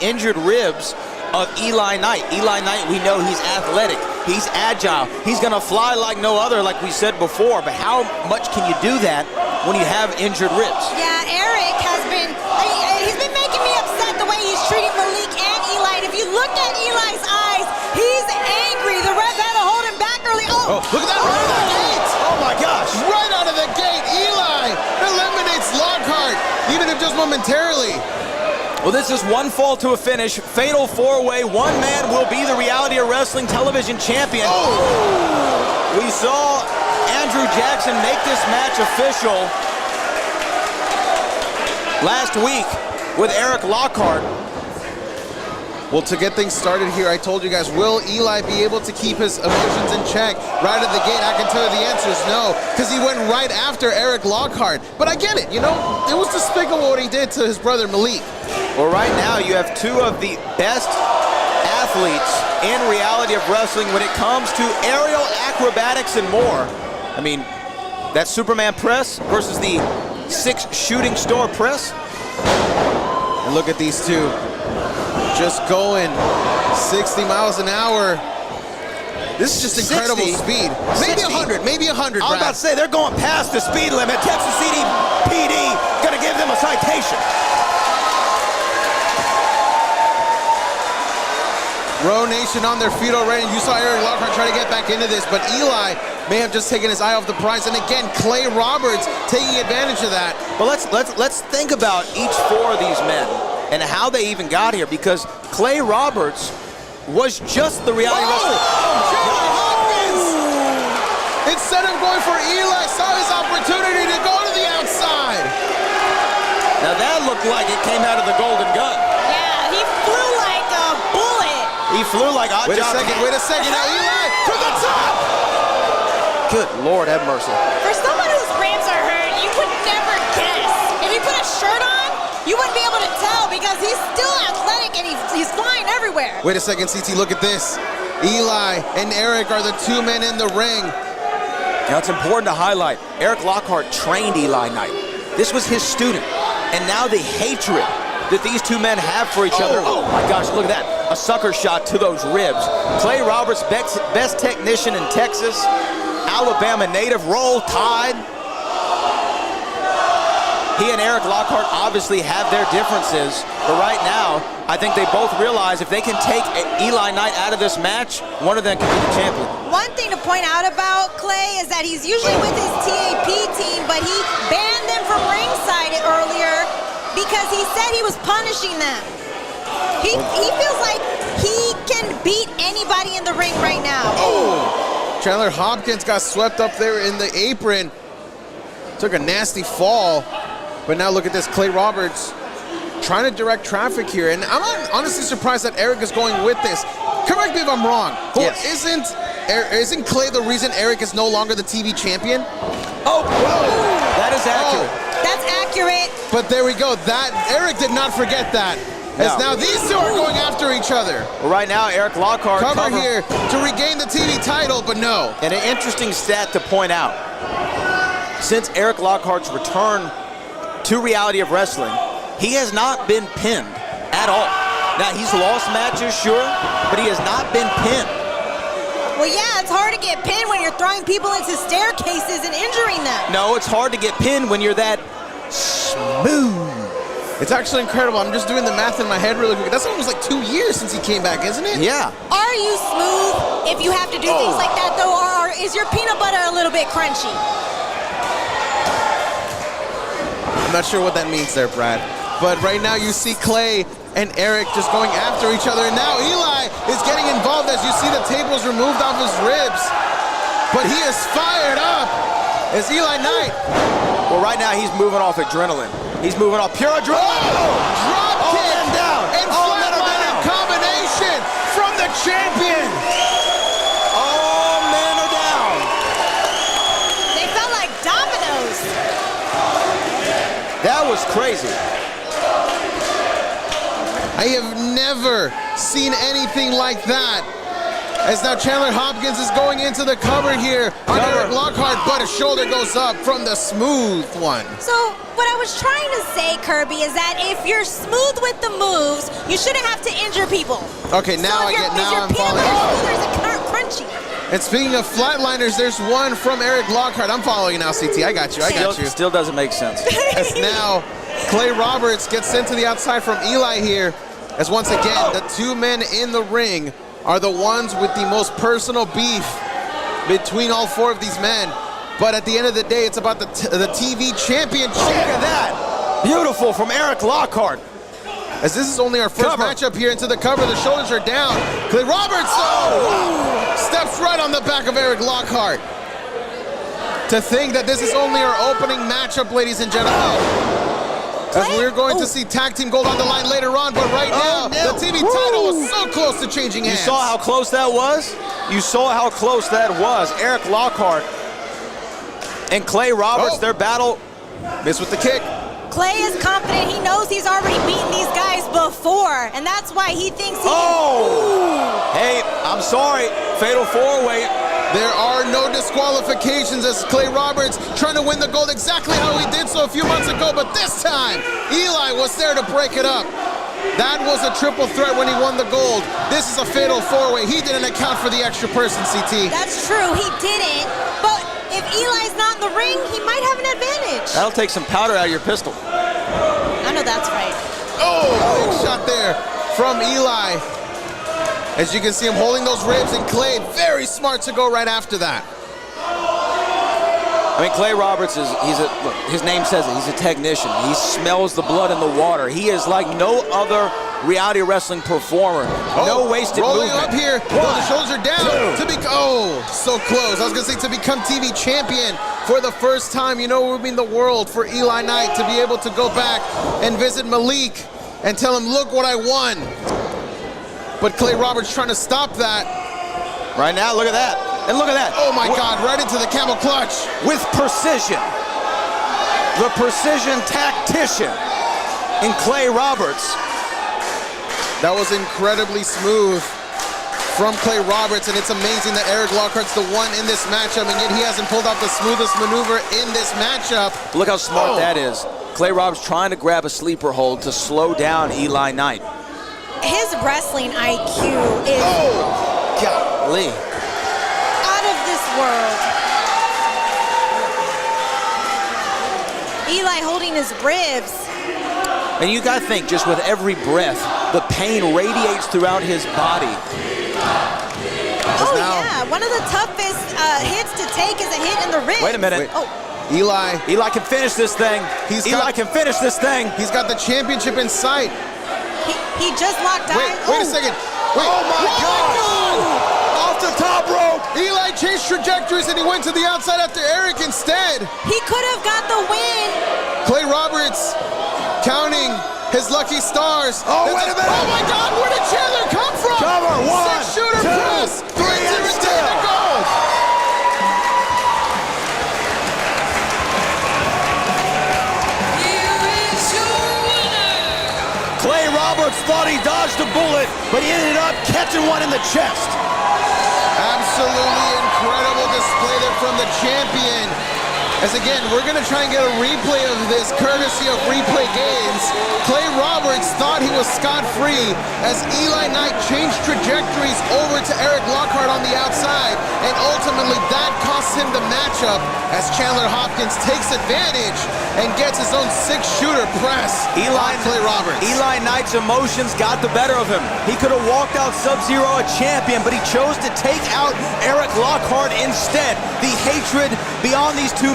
injured ribs of Eli Knight. Eli Knight, we know he's athletic, he's agile, he's gonna fly like no other, like we said before, but how much can you do that when you have injured ribs? Yeah, Erik has been, he's been making me upset the way he's treating Malik and Eli. And if you look at Eli's eyes, he's angry. The ref had to hold him back early. Oh, look at that, right out of the gate! Oh my gosh! Right out of the gate, Eli eliminates Lockhart, even if just momentarily. Well, this is one fall to a finish. Fatal four-way. One man will be the Reality of Wrestling television champion. Oh. We saw Andrew Jackson make this match official last week with Erik Lockhart. Well, to get things started here, I told you guys, will Eli be able to keep his emotions in check? Right at the gate, I can tell you the answer is no, because he went right after Erik Lockhart. But I get it, you know, it was despicable what he did to his brother Malik. Well, right now you have two of the best athletes in Reality of Wrestling when it comes to aerial acrobatics and more. I mean, that Superman press versus the 6 shooting star press. And look at these two. Just going 60 miles an hour. This is just incredible 60? speed. Maybe 100, maybe 100, I was about to say, they're going past the speed limit. Texas City PD gonna give them a citation. Row Nation on their feet already. You saw Erik Lockhart try to get back into this, but Eli may have just taken his eye off the prize. And again, Clay Roberts taking advantage of that. But let's think about each 4 of these men and how they even got here, because Clay Roberts was just the Reality Wrestling. Hopkins! Instead of going for Eli, saw his opportunity to go to the outside. Now that looked like it came out of the Golden Gun. Yeah, he flew like a bullet. He flew like Odd Wait a Job. second. Now Eli to the top! Good Lord, have mercy. For someone whose ribs are hurt, you would never guess. If he put a shirt on, you wouldn't be able to tell because he's still athletic and he's flying everywhere. Wait a second, CT, look at this. Eli and Erik are the 2 men in the ring. Now it's important to highlight, Erik Lockhart trained Eli Knight. This was his student. And now the hatred that these 2 men have for each other. Oh my gosh, look at that. A sucker shot to those ribs. Clay Roberts, best technician in Texas. Alabama native, Roll Tide. He and Erik Lockhart obviously have their differences, but right now, I think they both realize if they can take Eli Knight out of this match, one of them can be the champion. One thing to point out about Clay is that he's usually with his TAP team, but he banned them from ringside earlier because he said he was punishing them. He feels like he can beat anybody in the ring right now. Oh! Chandler Hopkins got swept up there in the apron. Took a nasty fall. But now look at this, Clay Roberts trying to direct traffic here. And I'm honestly surprised that Erik is going with this. Correct me if I'm wrong. Yes. Isn't Clay the reason Erik is no longer the TV champion? Oh, whoa. That is accurate. That's accurate. But there we go. Erik did not forget that. As now these 2 are going after each other. Well, right now, Erik Lockhart cover here to regain the TV title, but no. And an interesting stat to point out. Since Erik Lockhart's return to Reality of Wrestling, he has not been pinned at all. Now, he's lost matches, sure, but he has not been pinned. Well, yeah, it's hard to get pinned when you're throwing people into staircases and injuring them. No, it's hard to get pinned when you're that smooth. It's actually incredible. I'm just doing the math in my head really quick. That's almost like 2 years since he came back, isn't it? Yeah. Are you smooth if you have to do things like that, though, or is your peanut butter a little bit crunchy? I'm not sure what that means there, Brad. But right now you see Clay and Erik just going after each other. And now Eli is getting involved as you see the tables removed off his ribs. But he is fired up as Eli Knight. Well, right now he's moving off adrenaline. He's moving off pure adrenaline. Drop kick down. And flatliner combination from the champion. All men are down. They felt like dominoes. That was crazy. I have never seen anything like that. As now Chandler Hopkins is going into the cover here on Erik Lockhart, but his shoulder goes up from the smooth one. So what I was trying to say, Kirby, is that if you're smooth with the moves, you shouldn't have to injure people. Okay, now I'm following. There's a crunchy. And speaking of flatliners, there's one from Erik Lockhart. I'm following now, CT. I got you. Still doesn't make sense. As now Clay Roberts gets sent to the outside from Eli here. As once again, the two men in the ring are the ones with the most personal beef between all four of these men. But at the end of the day, it's about the TV championship. Look at that. Beautiful from Erik Lockhart. As this is only our first matchup here into the cover, the shoulders are down. Clay Roberts steps right on the back of Erik Lockhart. To think that this is only our opening matchup, ladies and gentlemen. As we're going to see tag team gold on the line later on, but right now, the TV title was so close to changing hands. You saw how close that was? You saw how close that was. Erik Lockhart and Clay Roberts, their battle. Missed with the kick. Clay is confident. He knows he's already beaten these guys before, and that's why he thinks he Hey, I'm sorry. Fatal four-way. There are no disqualifications as Clay Roberts trying to win the gold exactly how he did so a few months ago, but this time, Eli was there to break it up. That was a triple threat when he won the gold. This is a fatal four-way. He didn't account for the extra person, CT. That's true, he didn't, but if Eli's not in the ring, he might have an advantage. That'll take some powder out of your pistol. I know that's right. Big shot there from Eli. As you can see him holding those ribs, and Clay very smart to go right after that. I mean, Clay Roberts look, his name says it, he's a technician. He smells the blood in the water. He is like no other reality wrestling performer. No wasted rolling movement. Up here, the shoulders are down. So close. I was gonna say to become TV champion for the first time. You know, it would mean the world for Eli Knight to be able to go back and visit Malik and tell him, look what I won. But Clay Roberts trying to stop that. Right now, look at that. And look at that. Oh my God, right into the camel clutch. With precision. The precision tactician in Clay Roberts. That was incredibly smooth from Clay Roberts, and it's amazing that Erik Lockhart's the one in this matchup, and yet he hasn't pulled out the smoothest maneuver in this matchup. Look how smart that is. Clay Roberts trying to grab a sleeper hold to slow down Eli Knight. His wrestling IQ is golly, out of this world. Eli holding his ribs. And you gotta think, just with every breath, the pain radiates throughout his body. Yeah, one of the toughest hits to take is a hit in the ribs. Wait a minute. Eli can finish this thing. Eli can finish this thing. He's got the championship in sight. He just locked eyes. Wait a second. Oh my God! Off the top rope. Eli changed trajectories and he went to the outside after Erik instead. He could have got the win. Clay Roberts counting his lucky stars. Oh, wait a minute. Oh my God, where did Chandler come from? Cover, 1, 6-shooter press. 3, and still. The gold. Clay Roberts thought he dodged a bullet, but he ended up catching one in the chest. Absolutely incredible display there from the champion. As again, we're gonna try and get a replay of this courtesy of Replay Games. Clay Roberts thought he was scot-free as Eli Knight changed trajectories over to Erik Lockhart on the outside, and ultimately that costs him the matchup as Chandler Hopkins takes advantage and gets his own 6-shooter press on Clay Roberts. Eli Knight's emotions got the better of him. He could have walked out Sub-Zero a champion, but he chose to take out Erik Lockhart instead. The hatred beyond these two